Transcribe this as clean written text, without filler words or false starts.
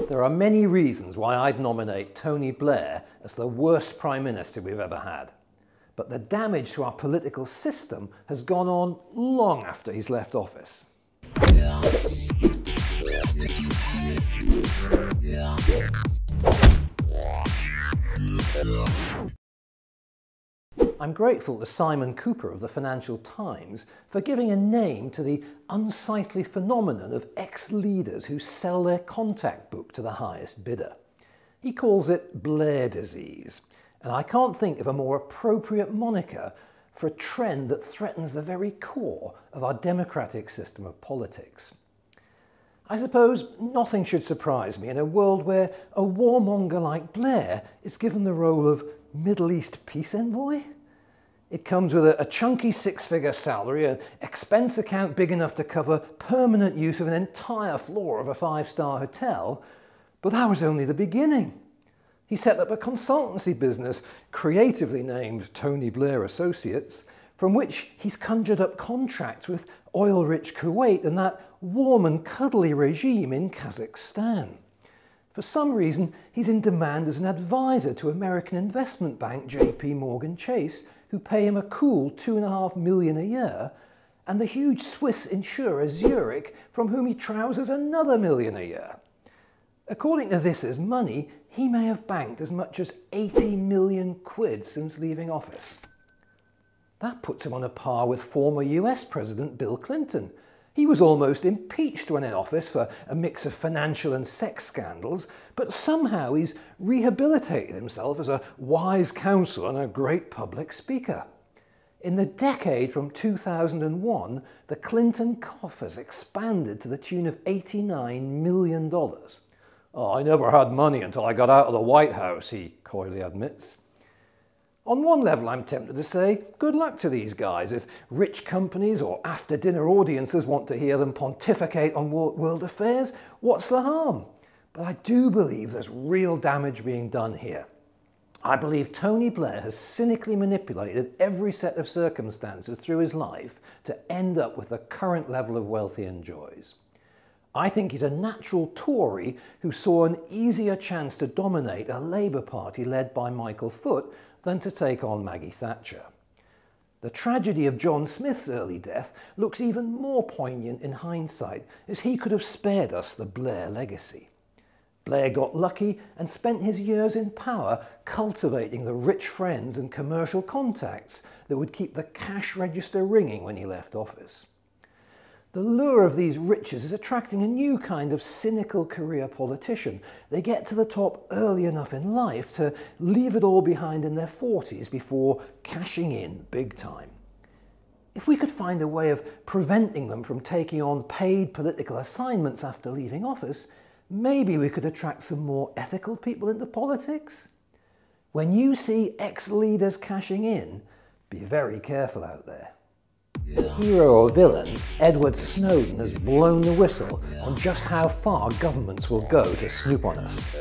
There are many reasons why I'd nominate Tony Blair as the worst Prime Minister we've ever had. But the damage to our political system has gone on long after he's left office. I'm grateful to Simon Cooper of the Financial Times for giving a name to the unsightly phenomenon of ex-leaders who sell their contact book to the highest bidder. He calls it Blair disease, and I can't think of a more appropriate moniker for a trend that threatens the very core of our democratic system of politics. I suppose nothing should surprise me in a world where a warmonger like Blair is given the role of Middle East peace envoy. It comes with a chunky six-figure salary, an expense account big enough to cover permanent use of an entire floor of a five-star hotel, but that was only the beginning. He set up a consultancy business, creatively named Tony Blair Associates, from which he's conjured up contracts with oil-rich Kuwait and that warm and cuddly regime in Kazakhstan. For some reason, he's in demand as an advisor to American investment bank JP Morgan Chase, who pay him a cool $2.5 million a year, and the huge Swiss insurer Zurich, from whom he trousers another $1 million a year. According to This Is Money, he may have banked as much as 80 million quid since leaving office. That puts him on a par with former US President Bill Clinton. He was almost impeached when in office for a mix of financial and sex scandals, but somehow he's rehabilitated himself as a wise counsel and a great public speaker. In the decade from 2001, the Clinton coffers expanded to the tune of $89 million. "Oh, I never had money until I got out of the White House," he coyly admits. On one level, I'm tempted to say, good luck to these guys. If rich companies or after-dinner audiences want to hear them pontificate on world affairs, what's the harm? But I do believe there's real damage being done here. I believe Tony Blair has cynically manipulated every set of circumstances through his life to end up with the current level of wealth he enjoys. I think he's a natural Tory who saw an easier chance to dominate a Labour Party led by Michael Foot than to take on Maggie Thatcher. The tragedy of John Smith's early death looks even more poignant in hindsight, as he could have spared us the Blair legacy. Blair got lucky and spent his years in power cultivating the rich friends and commercial contacts that would keep the cash register ringing when he left office. The lure of these riches is attracting a new kind of cynical career politician. They get to the top early enough in life to leave it all behind in their 40s before cashing in big time. If we could find a way of preventing them from taking on paid political assignments after leaving office, maybe we could attract some more ethical people into politics. When you see ex-leaders cashing in, be very careful out there. Hero or villain, Edward Snowden has blown the whistle on just how far governments will go to snoop on us.